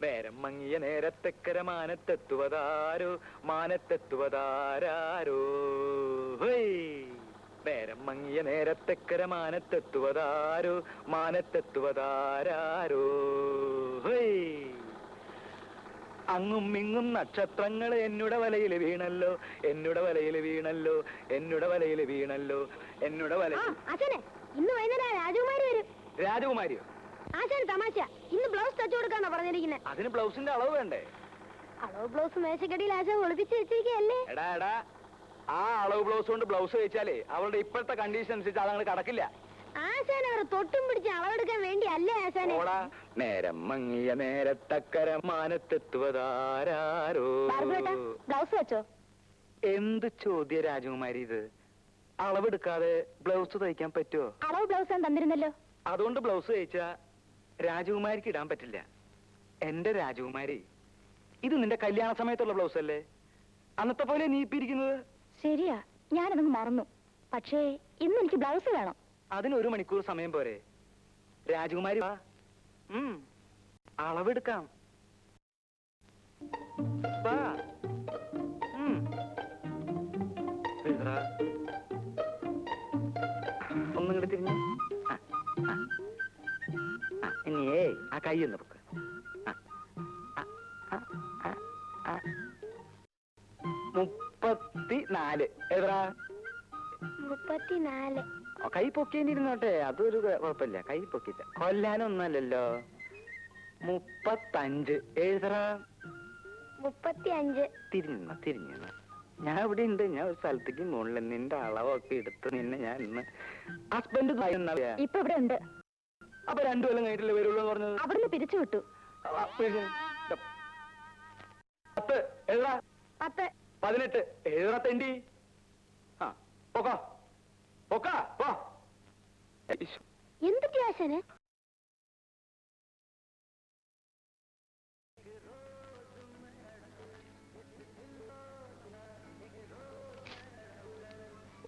നേരം മങ്ങിയ നേരത്തെക്കര മാനത്തെത്തുവതാരോ മാനത്തെത്തുവതാരോ. നേരം മങ്ങിയ നേരത്തെക്കര മാനത്തെത്തുവതാരോ മാനത്തെത്തുവതാരോ. അങ്ങും ഇങ്ങും നക്ഷത്രങ്ങൾ എന്നുടെ വലയിൽ വീണല്ലോ എന്നുടെ വലയിൽ വീണല്ലോ എന്നുടെ വലയിൽ വീണല്ലോ എന്നുടെ വല. ഇന്ന് വൈകുന്നേരം രാജകുമാരി വരും. രാജകുമാരിയോ? ആശാൻ തമാശ. ഇന്ന് ബ്ലൗസ് തച്ചു കൊടുക്കാന്നാ പറഞ്ഞിരിക്കുന്നത്. അതിന് ബ്ലൗസിന്റെ അളവ് വേണ്ടേ? അളവ് ബ്ലൗസ് മേശക്കടിയിൽ ആശാൻ ഒളിപ്പിച്ച് വെച്ചിരിക്കല്ലേ. എടാ എടാ, ആ അളവ് ബ്ലൗസ് കൊണ്ട് ബ്ലൗസ് വെച്ചാലേ അവളുടെ ഇപ്പോഴത്തെ കണ്ടീഷൻ അനുസരിച്ച് അതങ്ങനെ കടക്കില്ല. ആശാൻ അവർ തൊട്ടും പിടിച്ച് അളവെടുക്കാൻ വേണ്ടി അല്ലേ ആശാനെ. നേരം മങ്ങിയ നേരത്തക്കര മാനത്തെത്തുവതാരോ. ബ്ലൗസ് വെച്ചോ? എന്ത് ചോദ്യ രാജകുമാരി ഇത്? അളവെടുക്കാതെ ബ്ലൗസ് തയ്ക്കാൻ പറ്റുമോ? അളവ് ബ്ലൗസ് തന്നിരുന്നല്ലോ. അതുകൊണ്ട് ബ്ലൗസ് തയ്ച്ചാ രാജകുമാരിക്ക് ഇടാൻ പറ്റില്ല. എന്റെ രാജകുമാരി, ഇത് നിന്റെ കല്യാണ സമയത്തുള്ള ബ്ലൗസ് അല്ലേ? അന്നത്തെ പോലെ നീ ഇപ്പിരിക്കുന്നത്. ശരിയാ, ഞാനതൊന്ന് മറന്നു. പക്ഷേ ഇന്ന് എനിക്ക് ബ്ലൗസ് വേണം. അതിന് 1 മണിക്കൂർ സമയം പോരെ? രാജകുമാരി വാ, അളവെടുക്കാം. വാ. ഒന്നും കൂടെ തിരിഞ്ഞു. ഇനിയേ ആ കൈ ഒന്ന് പൊക്ക്. 34. എത്ര? 34. കൈ പൊക്കിയിരുന്നോട്ടെ, അതൊരു കുഴപ്പമില്ല. കൈ പൊക്കിച്ച കൊല്ലാനൊന്നല്ലോ. 35. എഴുതറ. 35. തിരിഞ്ഞ ഞാൻ ഇവിടെ ഉണ്ട്. ഞാൻ ഒരു സ്ഥലത്തേക്ക് മുകളിൽ നിന്റെ അളവൊക്കെ എടുത്ത് നിന്നെ ഞാൻ ഇന്ന് ഹസ്ബൻഡ് ഇപ്പൊ ഇവിടെ ഉണ്ട്. അപ്പൊ 2 കൊല്ലം കഴിഞ്ഞിട്ടല്ലേ വരുള്ളൂ പറഞ്ഞത്? അവിടുന്ന് പിരിച്ചു വിട്ടു. 10. എഴുതാ. 10. 18. എഴുതറത്തേണ്ടി. എന്തൊക്കെ ആശാന്?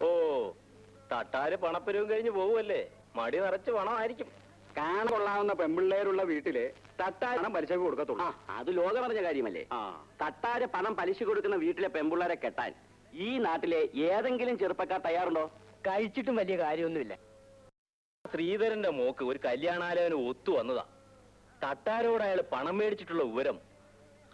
ഓ, തട്ടാര് പണപ്പരവും കഴിഞ്ഞ് പോവുമല്ലേ? മടി നിറച്ച് പണമായിരിക്കും. കാണ കൊള്ളാവുന്ന പെമ്പിള്ളേരുള്ള വീട്ടില് തട്ടാര് പണം പലിശക്ക് കൊടുക്കത്തുള്ളൂ. അത് ലോകം പറഞ്ഞ കാര്യമല്ലേ? തട്ടാര് പണം പലിശ കൊടുക്കുന്ന വീട്ടിലെ പെമ്പിള്ളേരെ കെട്ടാൻ ഈ നാട്ടിലെ ഏതെങ്കിലും ചെറുപ്പക്കാർ തയ്യാറുണ്ടോ? കഴിച്ചിട്ടും വലിയ കാര്യമൊന്നുമില്ല. ശ്രീധരന്റെ മോക്ക് ഒരു കല്യാണാലോചന ഒത്തു വന്നതാ. തട്ടാരോട് അയാൾ പണം മേടിച്ചിട്ടുള്ള വിവരം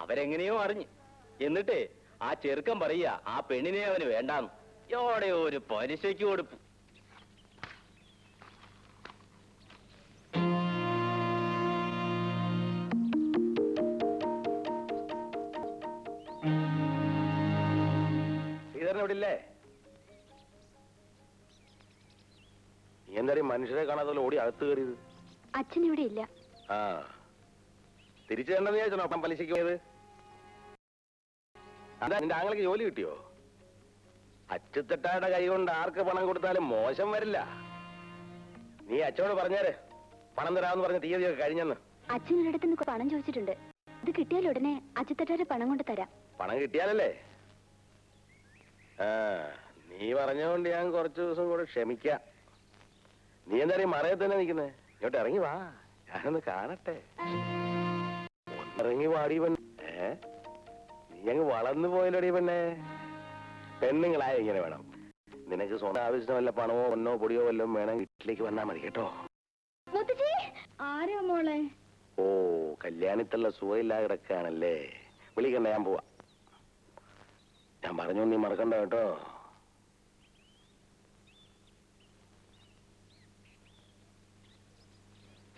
അവരെങ്ങനെയോ അറിഞ്ഞ്. എന്നിട്ട് ആ ചെറുക്കൻ പറയുക ആ പെണ്ണിനെ അവന് വേണ്ടാന്ന്. എവിടെ ഒരു പലിശയ്ക്ക് കൊടുപ്പ്. ശ്രീധരനോടില്ലേ? നീ എന്തായാലും മനുഷ്യരെ കാണാതെ ഓടി അകത്ത് കയറിയത്? അച്ഛൻ ഇവിടെ ഇല്ല. തിരിച്ചു തരണമെന്ന് വിചാരിച്ചോ അപ്പം പലിശയ്ക്ക് പോയത്? അതാ നിന്റെ ആങ്ങൾക്ക് ജോലി കിട്ടിയോ? അച്ചുത്തട്ടായുടെ കൈ കൊണ്ട് ആർക്ക് പണം കൊടുത്താലും മോശം വരില്ല. നീ അച്ഛനോട് പറഞ്ഞേരെ പണം തരാമെന്ന് പറഞ്ഞ തീയതിയൊക്കെ കഴിഞ്ഞെന്ന്. അച്ഛൻ ഒരിടത്ത് നിന്ന് പണം ചോദിച്ചിട്ടുണ്ട്. ഇത് കിട്ടിയാൽ ഉടനെ അച്ചുത്തട്ടാരെ പണം കൊണ്ട് തരാം. പണം കിട്ടിയാലല്ലേ? നീ പറഞ്ഞുകൊണ്ട് ഞാൻ കുറച്ചു ദിവസം കൂടെ ക്ഷമിക്കാം. നീ എന്തായാലും മറയെ തന്നെ നിൽക്കുന്നേ? ഇങ്ങോട്ട് ഇറങ്ങി വാ, ഞാനൊന്ന് കാണട്ടെ. ഇറങ്ങി വാടി പെണ്ണേ. നീ അങ്ങ് വളർന്നു പോയല്ലോടി പെണ്ണേ. പെണ്ണുങ്ങളായ ഇങ്ങനെ വേണം. നിനക്ക് സ്വന്തം ആവശ്യത്തിന് വല്ല പണമോ പൊന്നോ പൊടിയോ വല്ലതും വേണം, വീട്ടിലേക്ക് വന്നാ മതി കേട്ടോ. ആരാ മോളെ? ഓ, കല്യാണിത്തുള്ള സുഖമില്ലാതെ കിടക്കുകയാണല്ലേ? വിളിക്കണ്ട, ഞാൻ പോവാ. ഞാൻ പറഞ്ഞു നീ മറക്കണ്ട കേട്ടോ.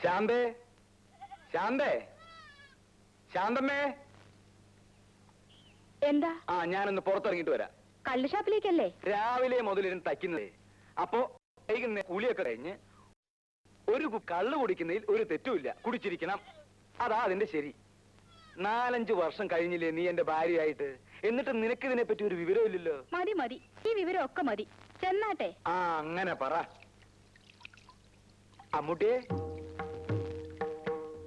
ശാന്തേ, ശാന്തേ, ശാന്തമ്മേ. എന്താ? ഞാനൊന്ന് പുറത്തിറങ്ങിട്ട് വരാം. കള്ള് ഷാപ്പിലേക്കല്ലേ? രാവിലെ മുതലിരുന്ന് തയ്ക്കുന്നതേ. അപ്പോ വൈകുന്നേരം കുളിയൊക്കെ കഴിഞ്ഞ് ഒരു കള്ള് കുടിക്കുന്നതിൽ ഒരു തെറ്റുമില്ല. കുടിച്ചിരിക്കണം, അതാ അതിന്റെ ശരി. 4-5 വർഷം കഴിഞ്ഞില്ലേ നീ എന്റെ ഭാര്യയായിട്ട്? എന്നിട്ട് നിനക്കിതിനെ പറ്റി ഒരു വിവരമില്ലല്ലോ. മതി മതി, ഈ വിവരം ഒക്കെ മതി. ചെന്നാട്ടെ. അങ്ങനെ പറ. അമ്മൂട്ടിയെ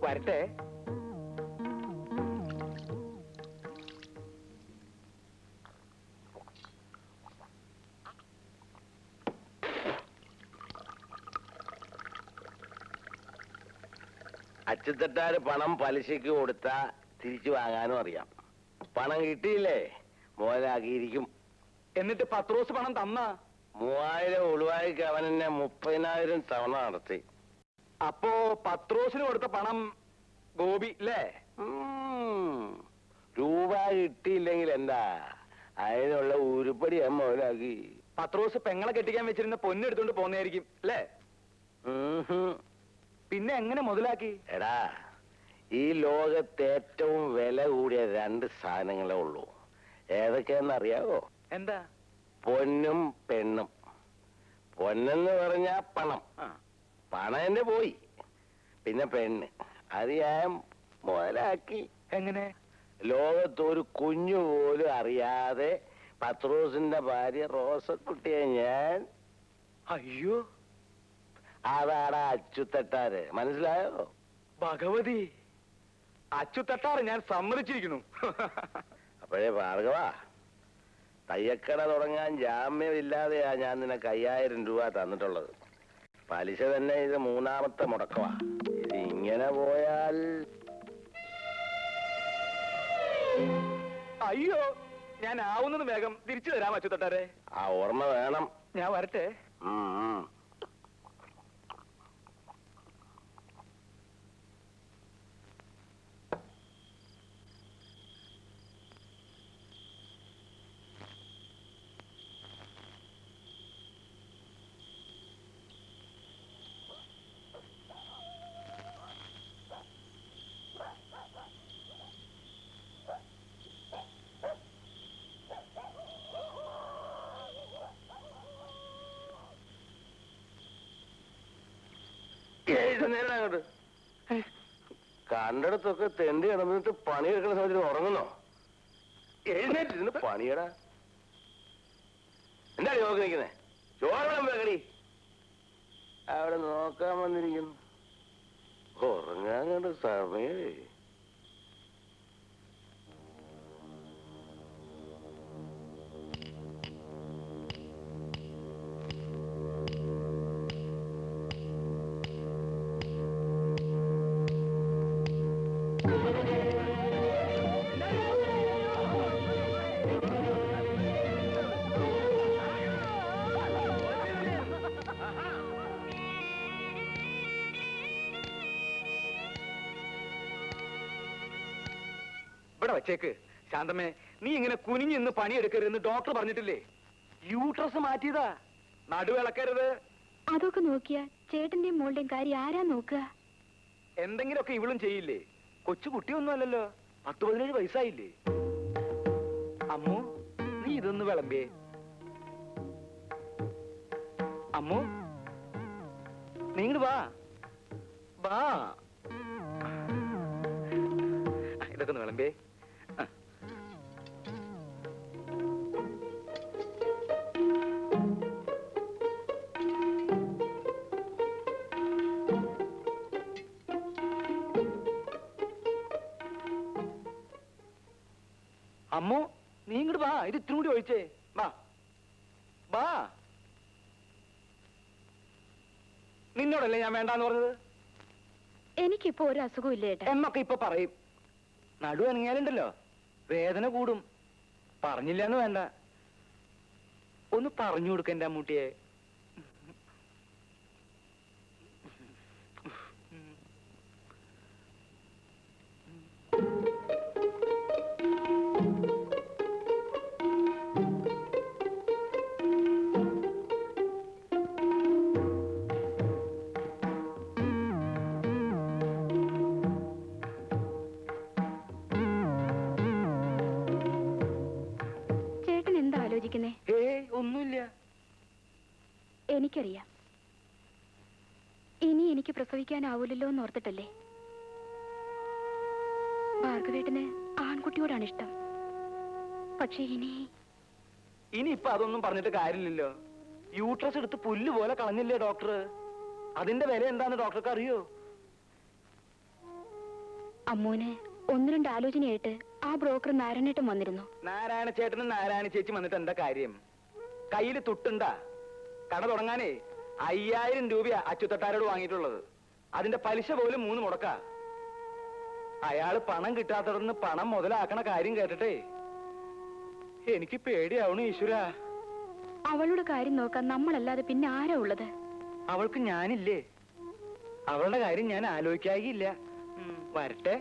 വരട്ടെ. അച്ചുതട്ടാര് പണം പലിശക്ക് കൊടുത്താ തിരിച്ചു വാങ്ങാനും അറിയാം. പണം കിട്ടിയില്ലേ മുതലാക്കിയിരിക്കും. എന്നിട്ട് പത്രോസ് പണം തന്ന 3000 ഒളിവായിക്ക് അവൻ എന്നെ 30,000 തവണ നടത്തി. അപ്പോ പത്രോസിന് കൊടുത്ത പണം ഗോപി അല്ലേ? രൂപ കിട്ടിയില്ലെങ്കിൽ എന്താ, അതിനുള്ള ഉരുപ്പടി ഞാൻ മുതലാക്കി. പത്രോസ് പെങ്ങളെ കെട്ടിക്കാൻ വെച്ചിരുന്ന പൊന്നെടുത്തോണ്ട് പോന്നായിരിക്കും അല്ലേ? പിന്നെ എങ്ങനെ മുതലാക്കി? എടാ, ഈ ലോകത്ത് ഏറ്റവും വില കൂടിയ 2 സാധനങ്ങളേ ഉള്ളൂ. ഏതൊക്കെയാണെന്നറിയാവോ? എന്താ? പൊന്നും പെണ്ണും. പൊന്നെന്ന് പറഞ്ഞാ പണം. പണം എന്റെ പോയി. പിന്നെ പെണ്ണ്, അത് ഞാൻ മുതലാക്കി. എങ്ങനെ? ലോകത്തൊരു കുഞ്ഞു പോലും അറിയാതെ പത്രോസിന്റെ ഭാര്യ റോസക്കുട്ടിയെ ഞാൻ... അയ്യോ, അതാടാ അച്ചുതട്ടാര്. മനസ്സിലായോ? ഭഗവതി, അച്ചുതട്ടാറ് ഞാൻ സമ്മതിച്ചിരിക്കുന്നു. അപ്പോഴേ ഭാർഗവ, തയ്യക്കട തുടങ്ങാൻ ജാമ്യമില്ലാതെയാ ഞാൻ നിനക്ക് 5000 രൂപ തന്നിട്ടുള്ളത്. പലിശ തന്നെ ഇത് 3ാമത്തെ മുടക്കമാ. ഇത് ഇങ്ങനെ പോയാൽ... അയ്യോ, ഞാൻ ആവുന്നത് വേഗം തിരിച്ചു തരാം അച്ചുതട്ടാരെ. ആ ഓർമ്മ വേണം. ഞാൻ വരട്ടെ. നേരം അങ്ങോട്ട് കണ്ടിടത്തൊക്കെ തെണ്ടി കിടന്നിട്ട് പണിയെടുക്കുന്ന സമയത്ത് ഉറങ്ങുന്നോ? എഴുന്നേറ്റിരുന്ന് പണിയടാ. എന്താ നോക്കി നിൽക്കുന്നേ? ചോറണം വേഗടി. അവിടെ നോക്കാൻ വന്നിരിക്കുന്നു. ഉറങ്ങാൻ കണ്ട് സമയേ. ഇവിടെ വച്ചേക്ക്. ശാന്തമ്മേ, നീ ഇങ്ങനെ കുനിഞ്ഞിന്ന് പണിയെടുക്കരുതെന്ന് ഡോക്ടർ പറഞ്ഞിട്ടില്ലേ? യൂട്രസ് മാറ്റിയതാ, നടുവിളക്കരുത്. അതൊക്കെ നോക്കിയാ ചേട്ടന്റെയും മോളുടെയും കാര്യം ആരാ നോക്കുക? എന്തെങ്കിലുമൊക്കെ ഇവളും ചെയ്യില്ലേ? കൊച്ചു കുട്ടിയൊന്നും അല്ലല്ലോ, 10-17 വയസ്സായില്ലേ? അമ്മു, നീ ഇതൊന്ന് വിളമ്പേ. അമ്മു, നീ ഇങ്ങട് വാ. വാ, ഇതൊക്കെ ഒന്ന് വിളമ്പേ. അമ്മു, നീ ഇങ്ങോട്ട് വാ. ഇത് ഇത്തിരി കൂടി ഒഴിച്ചേ. വാ വാ. നിന്നോടല്ലേ ഞാൻ വേണ്ടാന്ന് പറഞ്ഞത്? എനിക്കിപ്പോ ഒരു അസുഖവും ഇല്ല ഏട്ടാ. എന്നൊക്കെ ഇപ്പൊ പറയും. നടു അനങ്ങിയാലുണ്ടല്ലോ വേദന കൂടും. പറഞ്ഞില്ലാന്ന് വേണ്ട, ഒന്ന് പറഞ്ഞു കൊടുക്ക എന്റെ അമ്മൂട്ടിയെ. ഒന്നുമില്ല. എനിക്കറിയാം, ഇനി എനിക്ക് പ്രസവിക്കാനാവൂലല്ലോ എന്ന് ഓർത്തിട്ടല്ലേ. ഭാർഗവേട്ടന് ആൺകുട്ടിയോടാണ് ഇഷ്ടം. പക്ഷെ ഇനിയിപ്പൊ അതൊന്നും പറഞ്ഞിട്ട് കാര്യമില്ലല്ലോ. യൂട്രസ് എടുത്ത് പുല്ല് പോലെ കളഞ്ഞില്ലേ ഡോക്ടർ? അതിന്റെ വില എന്താന്ന് ഡോക്ടർക്ക് അറിയോ? അമ്മൂന് 1-2 ആലോചനയായിട്ട് ആ ബ്രോക്കർ നാരായണേട്ടൻ വന്നിരുന്നു. നാരായണ ചേട്ടനും നാരായണ ചേച്ചി വന്നിട്ട് എന്താ കാര്യം? കയ്യില് തുട്ടുണ്ടാ? കട തുടങ്ങാനേ 5000 രൂപയാ അച്ചുതട്ടാരോട് വാങ്ങിയിട്ടുള്ളത്. അതിന്റെ പലിശ പോലും 3 മുടക്കാ. അയാള് പണം കിട്ടാത്തടന്ന് പണം മുതലാക്കണ കാര്യം കേട്ടിട്ടേ എനിക്ക് പേടിയാവണു ഈശ്വര. അവളുടെ കാര്യം നോക്കാൻ നമ്മളല്ലാതെ പിന്നെ ആരാ ഉള്ളത്? അവൾക്ക് ഞാനില്ലേ? അവളുടെ കാര്യം ഞാൻ ആലോചിക്കാകില്ല. വരട്ടെ.